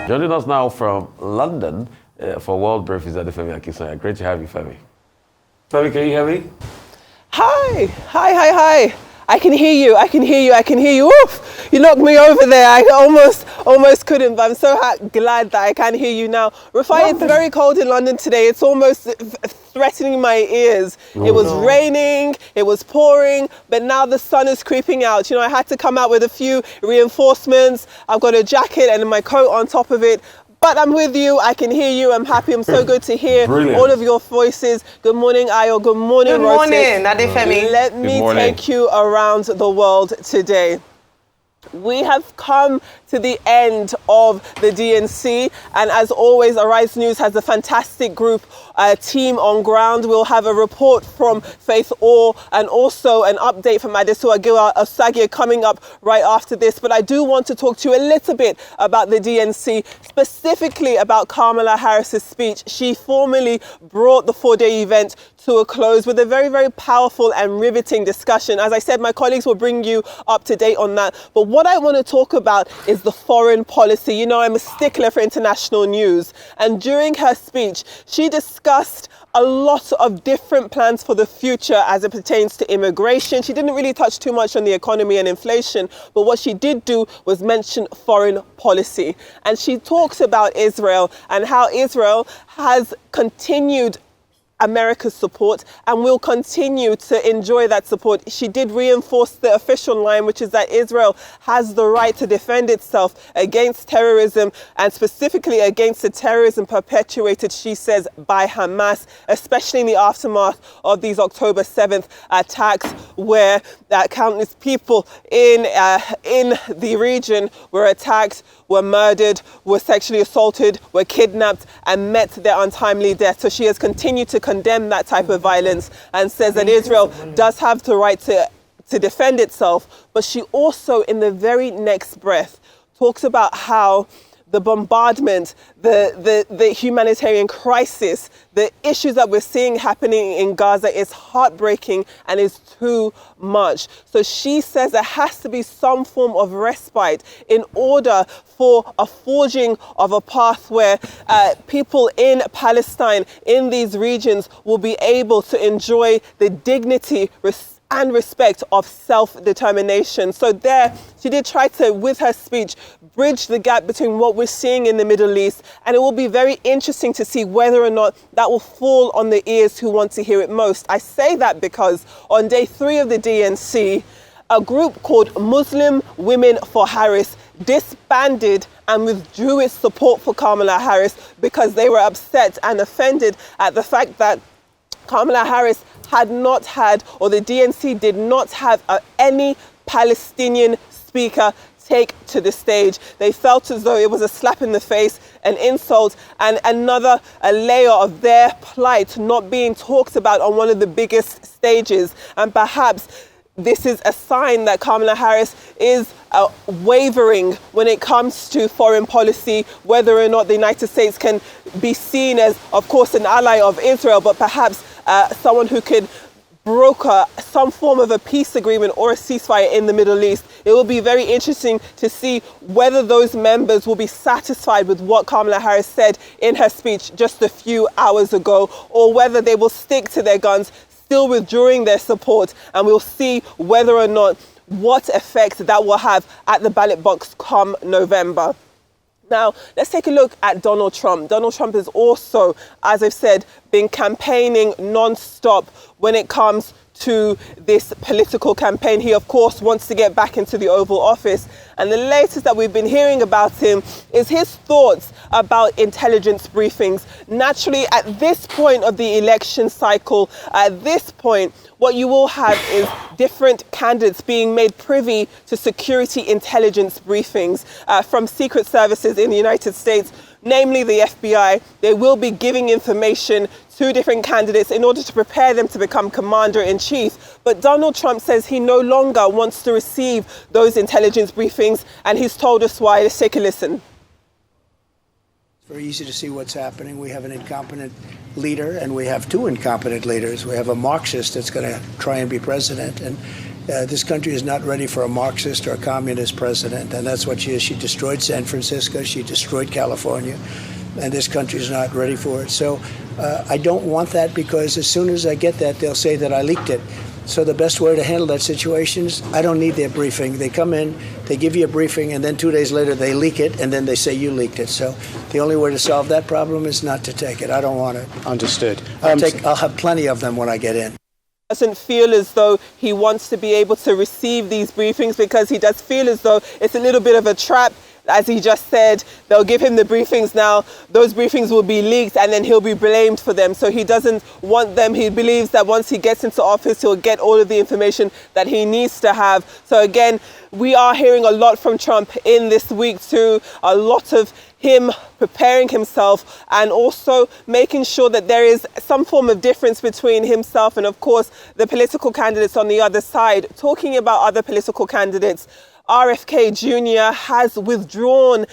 Joining us now from London for World Brief is Femi Akisanya. Great to have you, Femi. Femi, can you hear me? Hi. I can hear you. Oof, you knocked me over there. I almost couldn't, but I'm so glad that I can hear you now. Rafai, it's very cold in London today. It's almost threatening my ears. It was raining, it was pouring, but now the sun is creeping out. You know, I had to come out with a few reinforcements. I've got a jacket and my coat on top of it. But I'm with you, I can hear you, I'm happy, I'm so good to hear all of your voices. Good morning, Ayo, good morning, Good morning, Adefemi. Let me take you around the world today. We have come to the end of the DNC, and as always, Arise News has a fantastic group team on ground. We'll have a report from Faith Orr and also an update from Adesua Osagie coming up right after this. But I do want to talk to you a little bit about the DNC, specifically about Kamala Harris's speech. She formally brought the 4-day event to a close with a very, very powerful and riveting discussion. As I said, my colleagues will bring you up to date on that. But what I want to talk about is the foreign policy. You know, I'm a stickler for international news. And during her speech, she discussed a lot of different plans for the future as it pertains to immigration. She didn't really touch too much on the economy and inflation, but what she did do was mention foreign policy. And she talks about Israel and how Israel has continued America's support and will continue to enjoy that support. She did reinforce the official line, which is that Israel has the right to defend itself against terrorism, and specifically against the terrorism perpetuated, she says, by Hamas, especially in the aftermath of these October 7th attacks, where countless people in the region were attacked, were murdered, were sexually assaulted, were kidnapped, and met their untimely death. So she has continued to condemn that type of violence and says that Israel does have the right to defend itself. But she also, in the very next breath, talks about how the bombardment, the humanitarian crisis, the issues that we're seeing happening in Gaza is heartbreaking and is too much. So she says there has to be some form of respite in order for a forging of a path where people in Palestine, in these regions, will be able to enjoy the dignity, and respect of self-determination. So there, she did try to, with her speech, bridge the gap between what we're seeing in the Middle East, and it will be very interesting to see whether or not that will fall on the ears who want to hear it most. I say that because on day 3 of the DNC, a group called Muslim Women for Harris disbanded and withdrew its support for Kamala Harris because they were upset and offended at the fact that Kamala Harris had not had, or the DNC did not have any Palestinian speaker take to the stage. They felt as though it was a slap in the face, an insult, and another layer of their plight not being talked about on one of the biggest stages. And perhaps this is a sign that Kamala Harris is wavering when it comes to foreign policy, whether or not the United States can be seen as, of course, an ally of Israel, but perhaps someone who could broker some form of a peace agreement or a ceasefire in the Middle East. It will be very interesting to see whether those members will be satisfied with what Kamala Harris said in her speech just a few hours ago, or whether they will stick to their guns, still withdrawing their support, and we'll see whether or not what effect that will have at the ballot box come November. Now, let's take a look at Donald Trump. Donald Trump has also, as I've said, been campaigning non-stop when it comes to this political campaign. He, of course, wants to get back into the Oval Office. And the latest that we've been hearing about him is his thoughts about intelligence briefings. Naturally, at this point of the election cycle, at this point, what you will have is different candidates being made privy to security intelligence briefings from secret services in the United States, namely the FBI. They will be giving information to different candidates in order to prepare them to become commander-in-chief. But Donald Trump says he no longer wants to receive those intelligence briefings, and he's told us why. Let's take a listen. It's very easy to see what's happening. We have an incompetent leader, and we have two incompetent leaders. We have a Marxist that's going to try and be president, and This country is not ready for a Marxist or a communist president, and that's what she is. She destroyed San Francisco. She destroyed California, and this country is not ready for it. So I don't want that, because as soon as I get that, they'll say that I leaked it. So the best way to handle that situation is I don't need their briefing. They come in, they give you a briefing, and then 2 days later they leak it, and then they say you leaked it. So the only way to solve that problem is not to take it. I don't want it. Understood. I'll have plenty of them when I get in. Doesn't feel as though he wants to be able to receive these briefings, because he does feel as though it's a little bit of a trap. As he just said, they'll give him the briefings now, those briefings will be leaked, and then he'll be blamed for them. So he doesn't want them. He believes that once he gets into office, he'll get all of the information that he needs to have. So again, we are hearing a lot from Trump in this week too, a lot of him preparing himself and also making sure that there is some form of difference between himself and, of course, the political candidates on the other side. Talking about other political candidates, RFK Jr. has withdrawn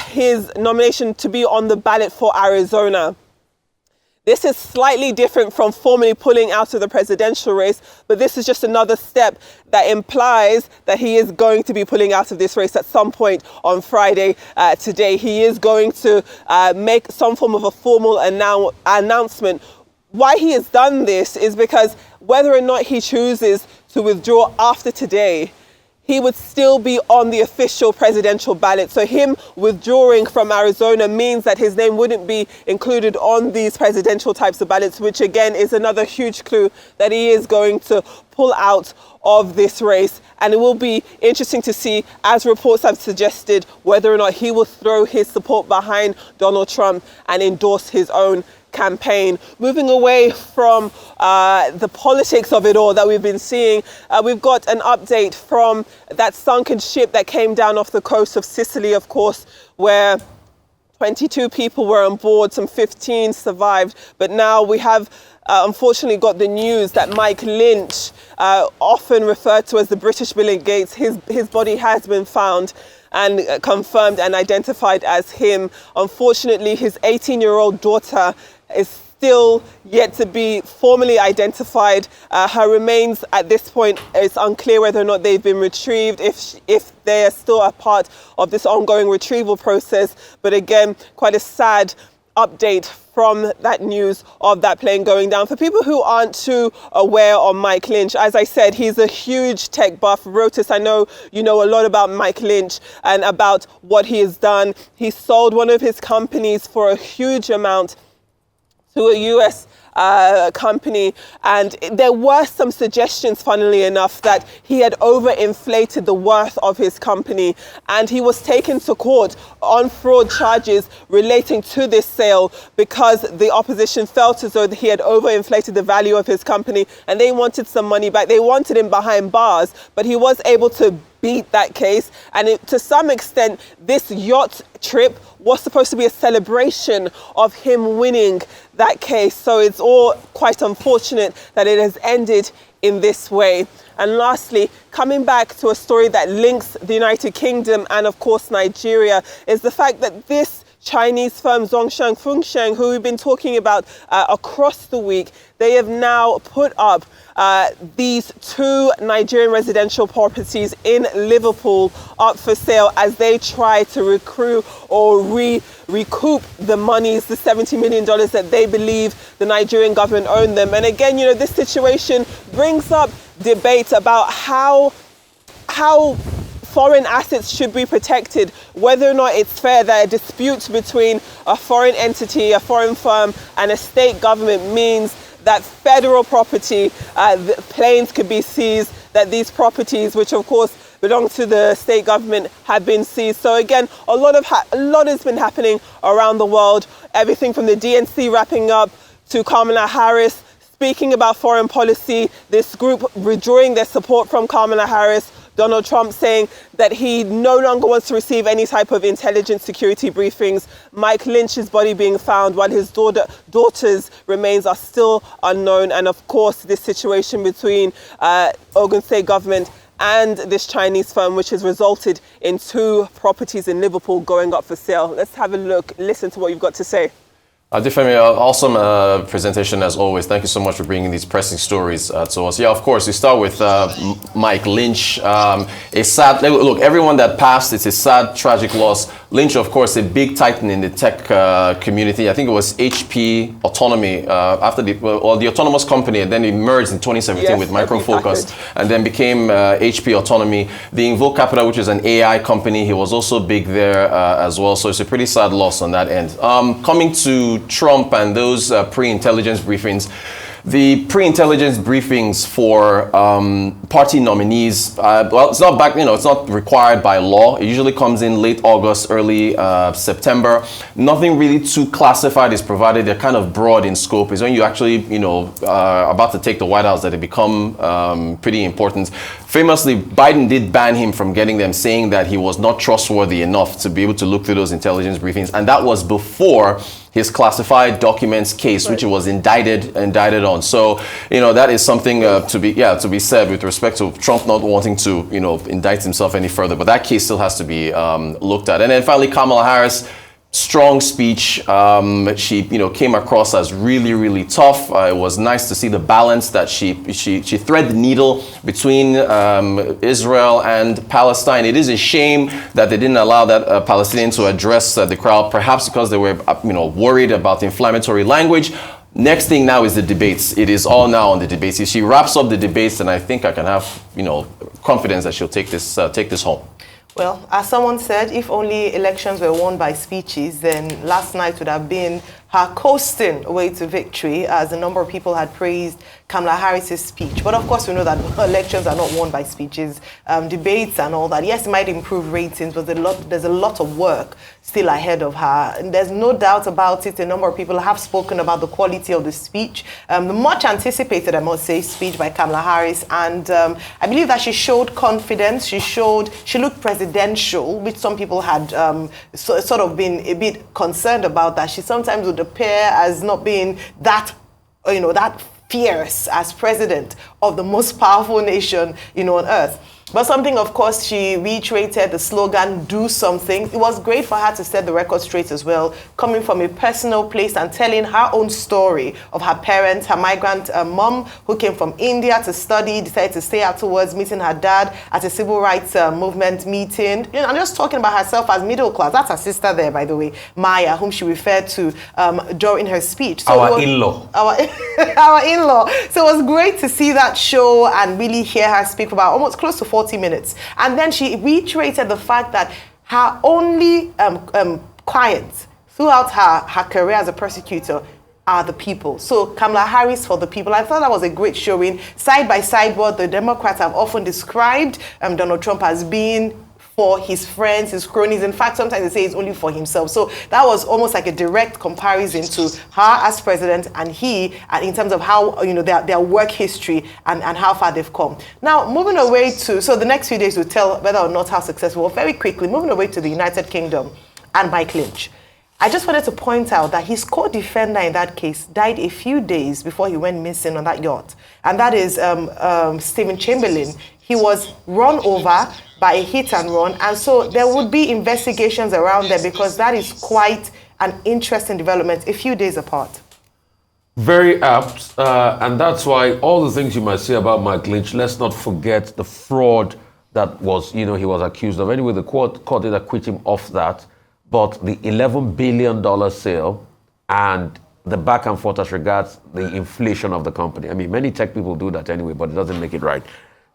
his nomination to be on the ballot for Arizona. This is slightly different from formally pulling out of the presidential race, but this is just another step that implies that he is going to be pulling out of this race at some point on Friday today. He is going to make some form of a formal announcement. Why he has done this is because whether or not he chooses to withdraw after today, he would still be on the official presidential ballot. So him withdrawing from Arizona means that his name wouldn't be included on these presidential types of ballots, which again is another huge clue that he is going to pull out of this race. And it will be interesting to see, as reports have suggested, whether or not he will throw his support behind Donald Trump and endorse his own campaign. Moving away from the politics of it all that we've been seeing, we've got an update from that sunken ship that came down off the coast of Sicily, of course, where 22 people were on board, some 15 survived. But now we have unfortunately got the news that Mike Lynch, often referred to as the British Bill Gates, his body has been found and confirmed and identified as him. Unfortunately, his 18-year-old daughter is still yet to be formally identified. Her remains at this point, it's unclear whether or not they've been retrieved, if they are still a part of this ongoing retrieval process. But again, quite a sad update from that news of that plane going down. For people who aren't too aware of Mike Lynch, as I said, he's a huge tech buff. Rotis, I know you know a lot about Mike Lynch and about what he has done. He sold one of his companies for a huge amount to a US company, and there were some suggestions, funnily enough, that he had overinflated the worth of his company, and he was taken to court on fraud charges relating to this sale because the opposition felt as though he had overinflated the value of his company and they wanted some money back. They wanted him behind bars, but he was able to beat that case. And to some extent, this yacht trip was supposed to be a celebration of him winning that case. So it's all quite unfortunate that it has ended in this way. And lastly, coming back to a story that links the United Kingdom and of course Nigeria, is the fact that this Chinese firm Zhongshan Fengsheng, who we've been talking about across the week, they have now put up these 2 Nigerian residential properties in Liverpool up for sale as they try to recruit or recoup the monies, the $70 million that they believe the Nigerian government owned them. And again, you know, this situation brings up debate about how foreign assets should be protected, whether or not it's fair that a dispute between a foreign entity, a foreign firm, and a state government means that federal property, the planes could be seized, that these properties, which of course belong to the state government, have been seized. So again, a lot has been happening around the world, everything from the DNC wrapping up to Kamala Harris speaking about foreign policy, this group withdrawing their support from Kamala Harris, Donald Trump saying that he no longer wants to receive any type of intelligence security briefings, Mike Lynch's body being found while his daughter's remains are still unknown, and of course this situation between Ogun State government and this Chinese firm, which has resulted in 2 properties in Liverpool going up for sale. Let's have a look, listen to what you've got to say. Adefemi, awesome presentation as always. Thank you so much for bringing these pressing stories to us. Yeah, of course, we start with Mike Lynch. A sad, look, everyone that passed, it's a sad, tragic loss. Lynch, of course, a big titan in the tech community. I think it was HP Autonomy after the autonomous company, and then it merged in 2017 with Micro Focus, and then became HP Autonomy. The Invoke Capital, which is an AI company, he was also big there as well. So it's a pretty sad loss on that end. Coming to Trump and those pre-intelligence briefings. The pre-intelligence briefings for party nominees, well, it's not back, it's not required by law. It usually comes in late August, early September. Nothing really too classified is provided. They're kind of broad in scope. It's when you actually, are about to take the White House that they become pretty important. Famously, Biden did ban him from getting them, saying that he was not trustworthy enough to be able to look through those intelligence briefings. And that was before his classified documents case, which he was indicted on. So, that is something to be said with respect to Trump not wanting to, indict himself any further. But that case still has to be looked at. And then finally, Kamala Harris. Strong speech. She, came across as really, really tough. It was nice to see the balance that she thread the needle between Israel and Palestine. It is a shame that they didn't allow that Palestinian to address the crowd, perhaps because they were, worried about the inflammatory language. Next thing now is the debates. It is all now on the debates. If she wraps up the debates, then I think I can have, confidence that she'll take this home. Well, as someone said, if only elections were won by speeches, then last night would have been her coasting away to victory, as a number of people had praised Kamala Harris's speech. But of course, we know that elections are not won by speeches, debates and all that. Yes, it might improve ratings, but there's a lot of work still ahead of her. And there's no doubt about it. A number of people have spoken about the quality of the speech, the much anticipated, I must say, speech by Kamala Harris. And I believe that she showed confidence. She looked presidential, which some people had sort of been a bit concerned about, that she sometimes would appear as not being that, that fierce as president of the most powerful nation, on earth. But something, of course, she reiterated the slogan, do something. It was great for her to set the record straight as well, coming from a personal place and telling her own story of her parents, her migrant mom, who came from India to study, decided to stay afterwards, meeting her dad at a civil rights movement meeting. And just talking about herself as middle class. That's her sister there, by the way, Maya, whom she referred to during her speech. So our in-law. Our in-law. So it was great to see that show and really hear her speak for about almost close to 40 minutes. And then she reiterated the fact that her only clients throughout her career as a prosecutor are the people. So Kamala Harris for the people. I thought that was a great showing. Side by side, what the Democrats have often described Donald Trump as being for his friends, his cronies. In fact, sometimes they say it's only for himself. So that was almost like a direct comparison to her as president and he, in terms of how, their work history and how far they've come. Now, moving away to, so the next few days will tell whether or not how successful. Very quickly, moving away to the United Kingdom and Mike Lynch. I just wanted to point out that his co-defender in that case died a few days before he went missing on that yacht. And that is Stephen Chamberlain. He was run over by a hit and run. And so there would be investigations around there, because that is quite an interesting development a few days apart. Very apt. And that's why all the things you might say about Mike Lynch, let's not forget the fraud that was, he was accused of. Anyway, the court did acquit him of that. But the $11 billion sale and the back and forth as regards the inflation of the company. I mean, many tech people do that anyway, but it doesn't make it right.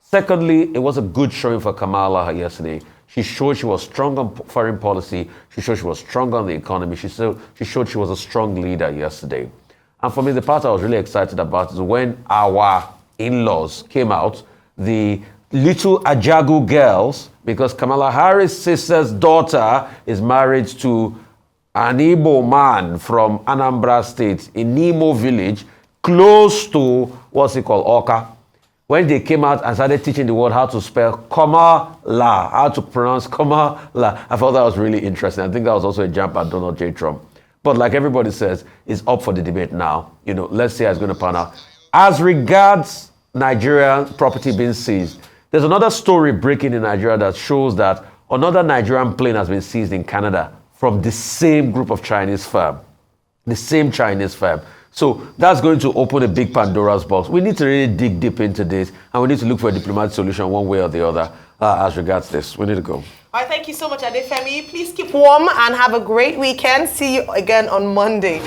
Secondly, it was a good showing for Kamala yesterday. She showed she was strong on foreign policy. She showed she was strong on the economy. She showed she was a strong leader yesterday. And for me, the part I was really excited about is when our in-laws came out, the little Ajagu girls, because Kamala Harris' sister's daughter is married to an Igbo man from Anambra State, in Nimo village, close to, Oka. When they came out and started teaching the world how to spell Kamala, how to pronounce Kamala, I thought that was really interesting. I think that was also a jump at Donald J. Trump. But like everybody says, it's up for the debate now. Let's see how it's going to pan out. As regards Nigerian property being seized, there's another story breaking in Nigeria that shows that another Nigerian plane has been seized in Canada from the same group of Chinese firm. the same Chinese firm. So that's going to open a big Pandora's box. We need to really dig deep into this, and we need to look for a diplomatic solution one way or the other as regards this. We need to go. All right, thank you so much, Adefemi. Please keep warm and have a great weekend. See you again on Monday.